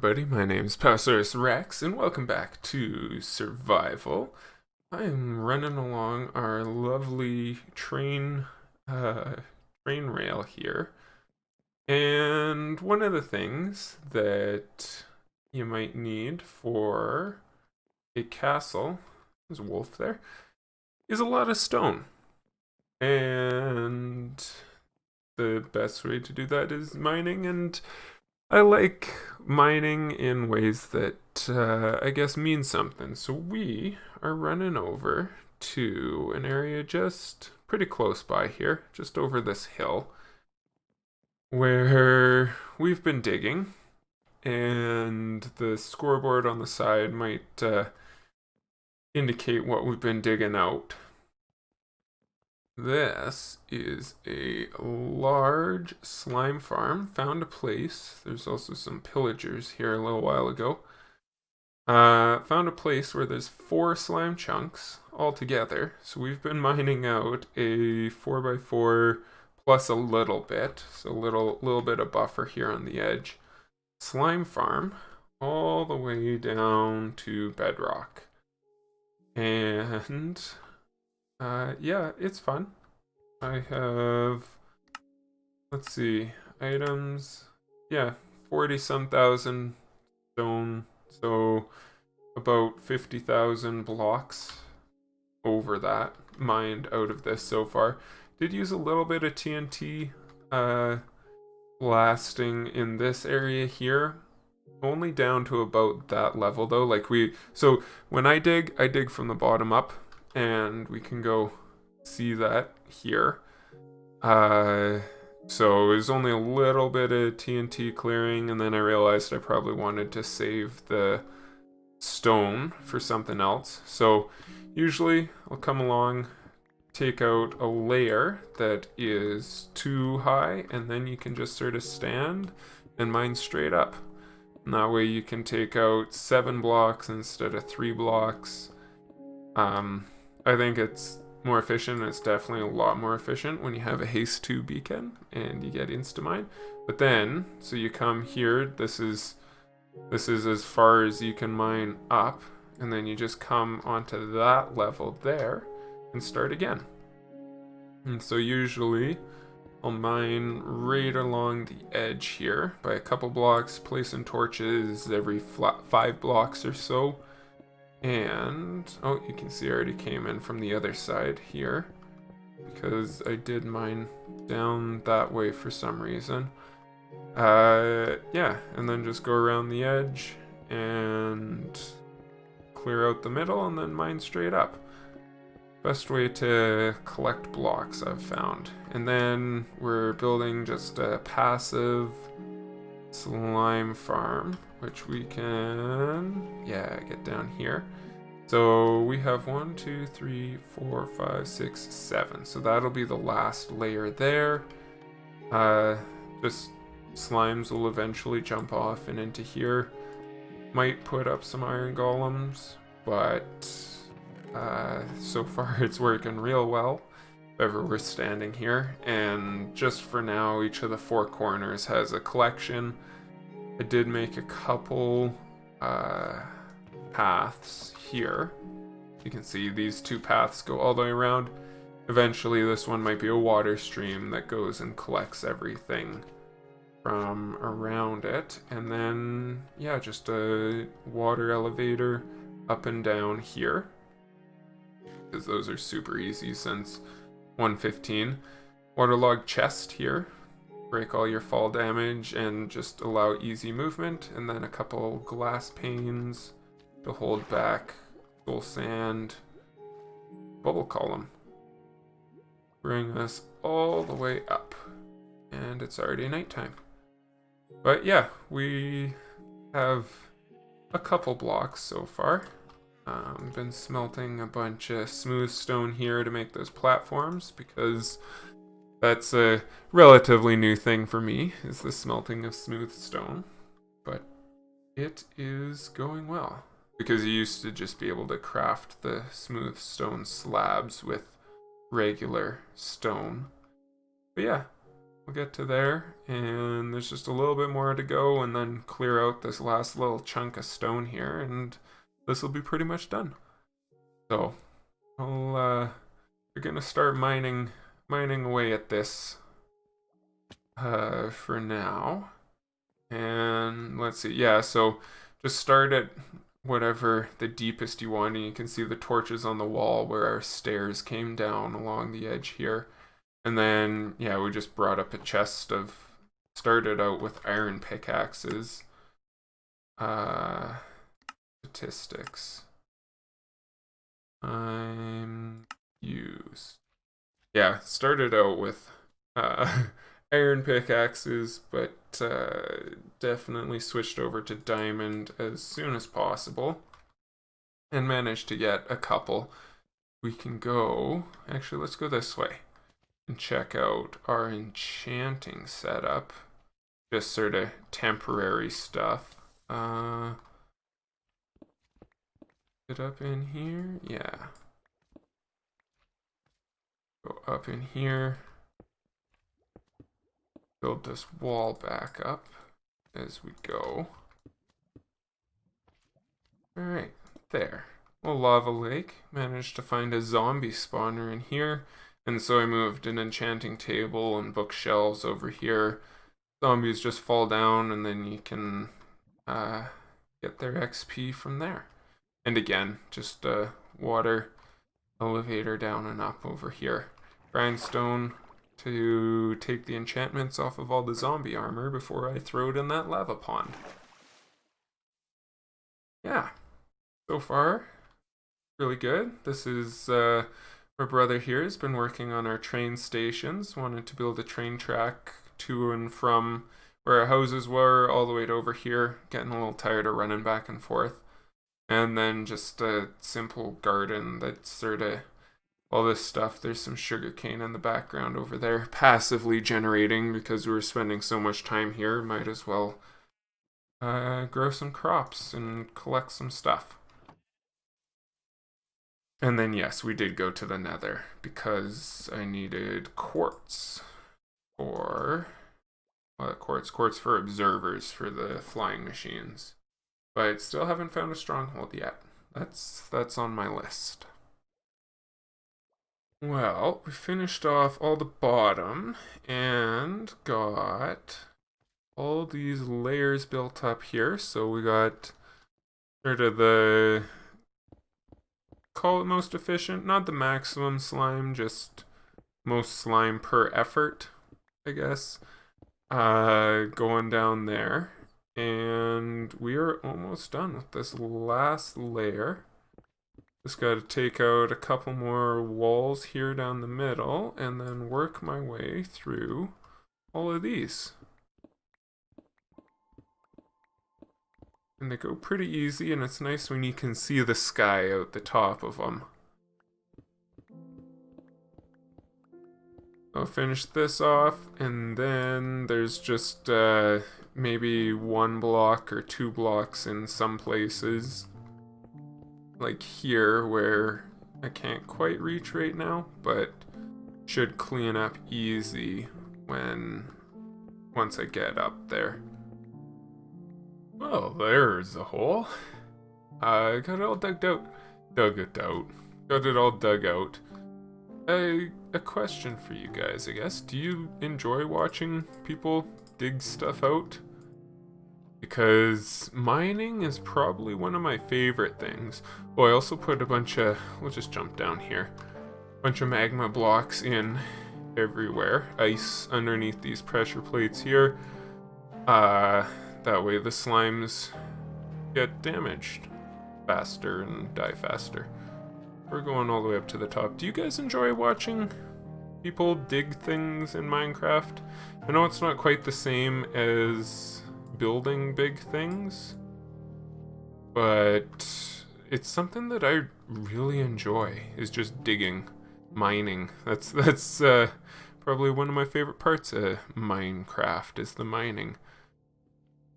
everybody, my name's Powasaurus.Rex, and welcome back to Survival. I'm running along our lovely train rail here, and one of the things that you might need for a castle, there's a wolf there, is a lot of stone. And the best way to do that is mining, and I like mining in ways that I guess mean something. So we are running over to an area just pretty close by here, just over this hill, where we've been digging, and the scoreboard on the side might indicate what we've been digging out. This is a large slime farm. Found a place. There's also some pillagers here a little while ago. Found a place where there's 4 slime chunks all together. So we've been mining out a 4x4 plus a little bit. So a little bit of buffer here on the edge. Slime farm all the way down to bedrock. And yeah, it's fun. I have, let's see, items, yeah, 40-some thousand stone, so about 50,000 blocks over that mined out of this so far. Did use a little bit of TNT blasting in this area here, only down to about that level though. So when I dig from the bottom up, and we can go see that here. So it was only a little bit of TNT clearing, and then I realized I probably wanted to save the stone for something else. So usually I'll come along, take out a layer that is too high, and then you can just sort of stand and mine straight up. And that way you can take out 7 blocks instead of 3 blocks. I think it's more efficient. It's definitely a lot more efficient when you have a haste 2 beacon and you get insta-mine. But then, so you come here, this is as far as you can mine up, and then you just come onto that level there and start again. And so usually I'll mine right along the edge here by a couple blocks, placing torches every 5 blocks or so. And, oh, you can see I already came in from the other side here, because I did mine down that way for some reason. Yeah, and then just go around the edge and clear out the middle and then mine straight up. Best way to collect blocks, I've found. And then we're building just a passive slime farm, which we can, yeah, get down here. So we have 1, 2, 3, 4, 5, 6, 7. So that'll be the last layer there. Just slimes will eventually jump off and into here. Might put up some iron golems, but so far it's working real well. If ever we're standing here, and just for now, each of the 4 corners has a collection. I did make a couple paths here. You can see these 2 paths go all the way around. Eventually this one might be a water stream that goes and collects everything from around it. And then, yeah, just a water elevator up and down here, because those are super easy since 115. Waterlogged chest here. Break all your fall damage and just allow easy movement, and then a couple glass panes to hold back soul sand. Bubble column. Bring us all the way up, and it's already nighttime. But yeah, we have a couple blocks so far. Been smelting a bunch of smooth stone here to make those platforms, because that's a relatively new thing for me, is the smelting of smooth stone. But it is going well, because you used to just be able to craft the smooth stone slabs with regular stone. But yeah, we'll get to there, and there's just a little bit more to go, and then clear out this last little chunk of stone here, and this will be pretty much done. So, we're gonna start mining away at this for now. And let's see, yeah, so just start at whatever the deepest you want, and you can see the torches on the wall where our stairs came down along the edge here. And then, yeah, we just brought up a chest of, started out with iron pickaxes. Statistics. I'm used. Yeah, started out with iron pickaxes, but definitely switched over to diamond as soon as possible. And managed to get a couple. We can go, actually let's go this way and check out our enchanting setup. Just sort of temporary stuff. It up in here? Yeah. Go up in here. Build this wall back up as we go. Alright, there. A lava lake. Managed to find a zombie spawner in here. And so I moved an enchanting table and bookshelves over here. Zombies just fall down and then you can get their XP from there. And again, just a water elevator down and up over here. Grindstone to take the enchantments off of all the zombie armor before I throw it in that lava pond. Yeah, so far, really good. This is my brother here has been working on our train stations, wanted to build a train track to and from where our houses were all the way to over here, getting a little tired of running back and forth. And then just a simple garden that's sort of all this stuff. There's some sugarcane in the background over there, passively generating because we were spending so much time here. Might as well grow some crops and collect some stuff. And then yes, we did go to the Nether because I needed quartz for quartz for observers for the flying machines. But still haven't found a stronghold yet. That's on my list. Well, we finished off all the bottom and got all these layers built up here. So we got sort of the, call it most efficient, not the maximum slime, just most slime per effort, I guess, going down there. And we are almost done with this last layer. Just got to take out a couple more walls here down the middle and then work my way through all of these. And they go pretty easy, and it's nice when you can see the sky out the top of them. I'll finish this off, and then there's just maybe 1 block or 2 blocks in some places. Like here, where I can't quite reach right now, but should clean up easy once I get up there. Well, there's a hole. I got it all dug out. Got it all dug out. A question for you guys, I guess. Do you enjoy watching people dig stuff out? Because mining is probably one of my favorite things. Oh, I also put a bunch of, we'll just jump down here, bunch of magma blocks in everywhere. Ice underneath these pressure plates here. That way the slimes get damaged faster and die faster. We're going all the way up to the top. Do you guys enjoy watching people dig things in Minecraft? I know it's not quite the same as building big things, but it's something that I really enjoy, is just digging, mining. That's probably one of my favorite parts of Minecraft, is the mining.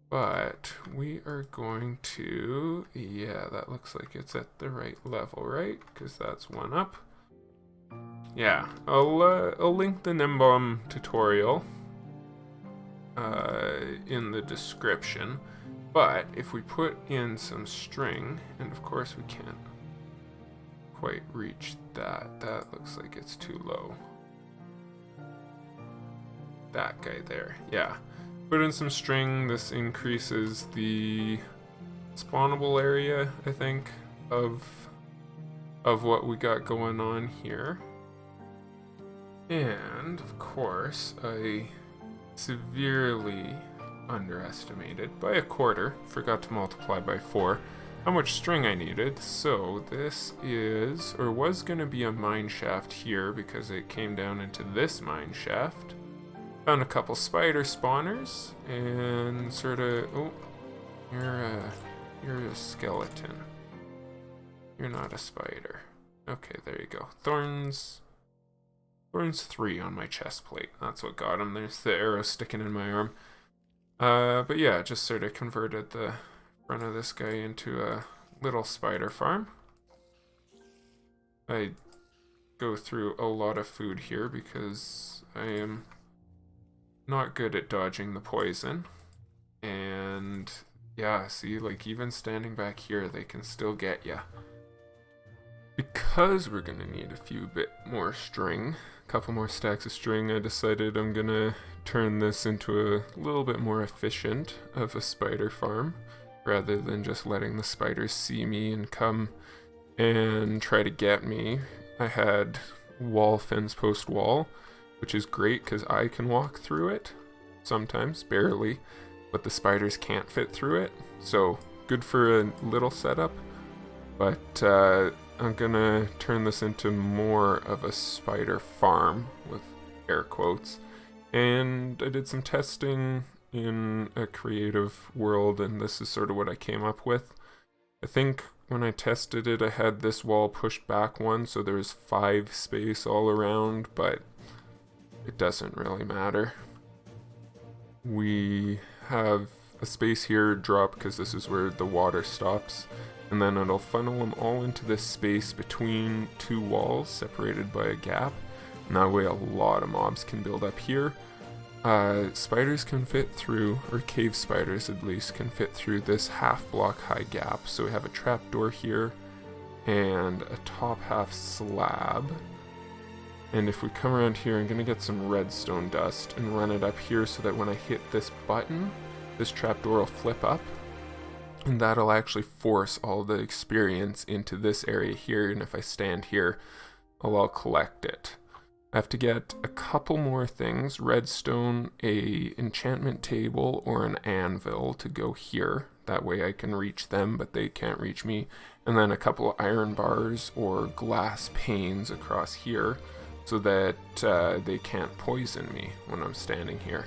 But we are going to, yeah, that looks like it's at the right level, right? Because that's 1 up. Yeah, I'll link the Nimbom tutorial in the description. But if we put in some string, and of course we can't quite reach that. That looks like it's too low. That guy there, yeah. Put in some string. This increases the spawnable area, I think, of what we got going on here. And of course, I severely underestimated by a quarter, forgot to multiply by 4, how much string I needed. So this is, or was going to be a mine shaft here because it came down into this mine shaft. Found a couple spider spawners and sort of, oh, you're a skeleton. You're not a spider. Okay, there you go. Thorns 3 on my chest plate. That's what got him. There's the arrow sticking in my arm. But yeah, just sort of converted the front of this guy into a little spider farm. I go through a lot of food here because I am not good at dodging the poison. And yeah, see, like even standing back here, they can still get ya. Because we're gonna need a few bit more string, a couple more stacks of string, I decided I'm gonna turn this into a little bit more efficient of a spider farm, rather than just letting the spiders see me and come and try to get me. I had wall fence post wall, which is great because I can walk through it, sometimes, barely, but the spiders can't fit through it, so good for a little setup. But I'm gonna turn this into more of a spider farm, with air quotes. And I did some testing in a creative world, and this is sort of what I came up with. I think when I tested it, I had this wall pushed back one, so there's 5 space all around, but it doesn't really matter. We have a space here drop because this is where the water stops, and then it'll funnel them all into this space between 2 walls separated by a gap, and that way a lot of mobs can build up here. Spiders can fit through, or cave spiders at least, can fit through this half block high gap, so we have a trapdoor here and a top half slab. And if we come around here, I'm going to get some redstone dust and run it up here so that when I hit this button, this trapdoor will flip up. And that'll actually force all the experience into this area here, and if I stand here, I'll collect it. I have to get a couple more things, redstone, a enchantment table, or an anvil to go here. That way I can reach them, but they can't reach me. And then a couple of iron bars or glass panes across here, so that they can't poison me when I'm standing here.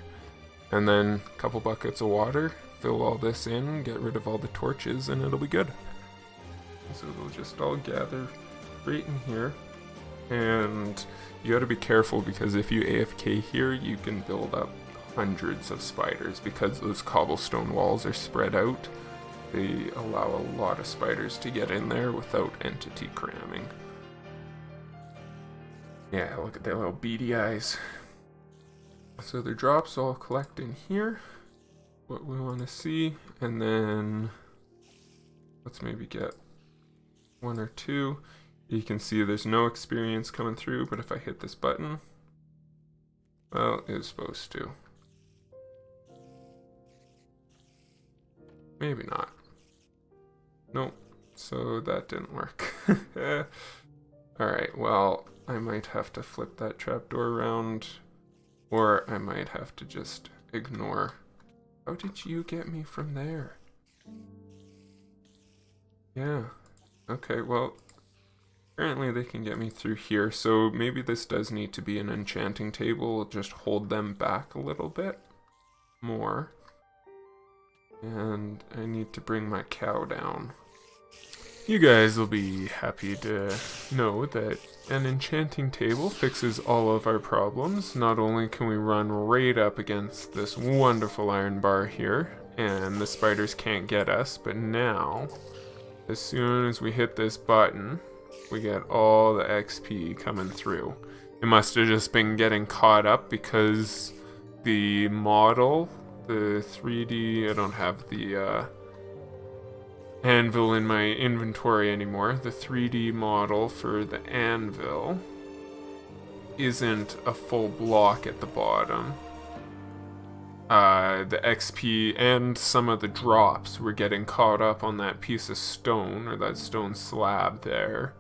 And then a couple buckets of water, fill all this in, get rid of all the torches, and it'll be good. So they'll just all gather right in here. And you gotta be careful because if you AFK here, you can build up hundreds of spiders because those cobblestone walls are spread out. They allow a lot of spiders to get in there without entity cramming. Yeah, look at their little beady eyes. So the drops all collect in here, what we want to see, and then let's maybe get 1 or 2. You can see there's no experience coming through, but if I hit this button, well, it's supposed to. Maybe not. Nope, so that didn't work. Alright, well, I might have to flip that trapdoor around, or I might have to just ignore. How did you get me from there? Yeah, okay, well, apparently they can get me through here, so maybe this does need to be an enchanting table, just hold them back a little bit more. And I need to bring my cow down. You guys will be happy to know that an enchanting table fixes all of our problems. Not only can we run right up against this wonderful iron bar here, and the spiders can't get us, but now, as soon as we hit this button, we get all the XP coming through. It must have just been getting caught up because the model the 3D. I don't have the anvil in my inventory anymore. The 3D model for the anvil isn't a full block at the bottom. The XP and some of the drops were getting caught up on that piece of stone, or that stone slab there.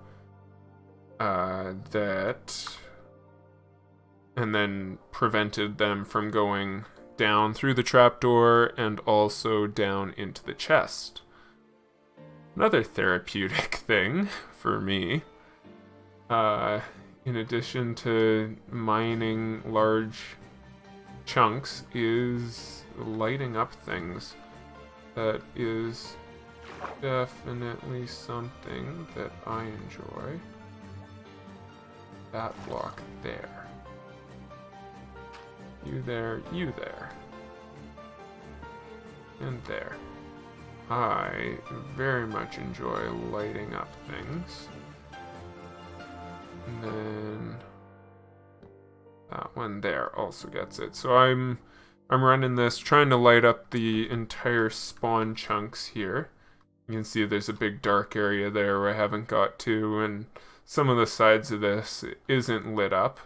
And then prevented them from going down through the trapdoor and also down into the chest. Another therapeutic thing for me, in addition to mining large chunks, is lighting up things. That is definitely something that I enjoy. That block there. You there, you there. And there. I very much enjoy lighting up things. And then that one there also gets it. So I'm running this, trying to light up the entire spawn chunks here. You can see there's a big dark area there where I haven't got to, and some of the sides of this isn't lit up.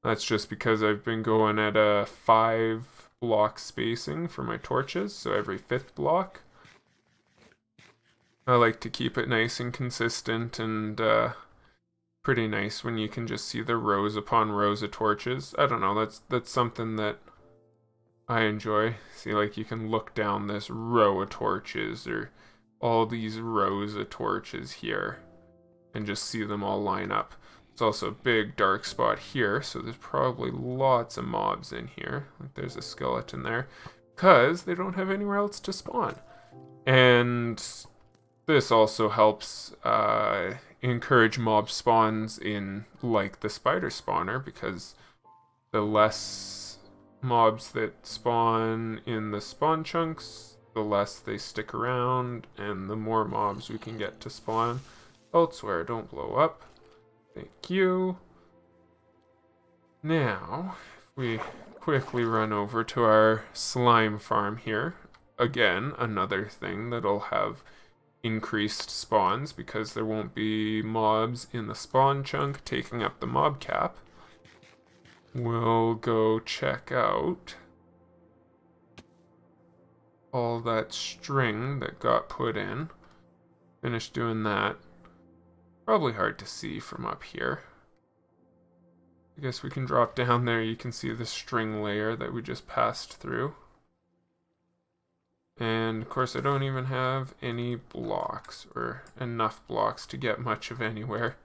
That's just because I've been going at a 5 block spacing for my torches, so every 5th block. I like to keep it nice and consistent, and pretty nice when you can just see the rows upon rows of torches. I don't know, that's something that I enjoy. See, like, you can look down this row of torches, or all these rows of torches here, and just see them all line up. There's also a big dark spot here, so there's probably lots of mobs in here. Like, there's a skeleton there, because they don't have anywhere else to spawn. And this also helps encourage mob spawns in, like, the spider spawner, because the less mobs that spawn in the spawn chunks, the less they stick around, and the more mobs we can get to spawn elsewhere. Don't blow up. Thank you. Now, if we quickly run over to our slime farm here, again, another thing that'll have increased spawns because there won't be mobs in the spawn chunk taking up the mob cap. We'll go check out all that string that got put in. Finished doing that. Probably hard to see from up here. I guess we can drop down there. You can see the string layer that we just passed through. And of course I don't even have any blocks, or enough blocks to get much of anywhere.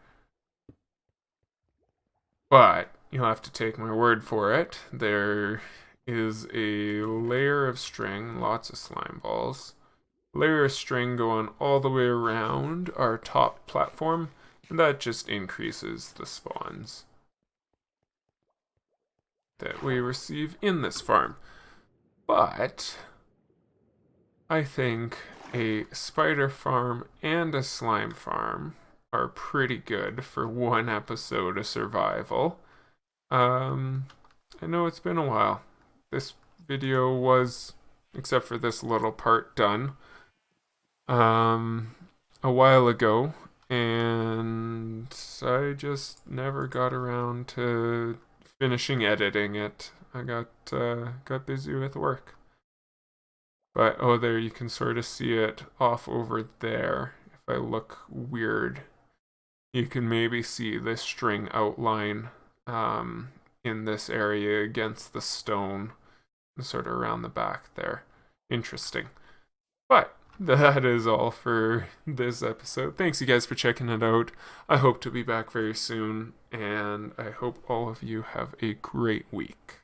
But you'll have to take my word for it. There is a layer of string, lots of slime balls. Layer of string going all the way around our top platform, and that just increases the spawns that we receive in this farm. But I think a spider farm and a slime farm are pretty good for one episode of survival. I know it's been a while. This video was, except for this little part, done a while ago, and I just never got around to finishing editing it. I got busy with work. But, oh, there you can sort of see it off over there. If I look weird, you can maybe see this string outline in this area against the stone, sort of around the back there. Interesting. But that is all for this episode. Thanks you guys for checking it out. I hope to be back very soon, and I hope all of you have a great week.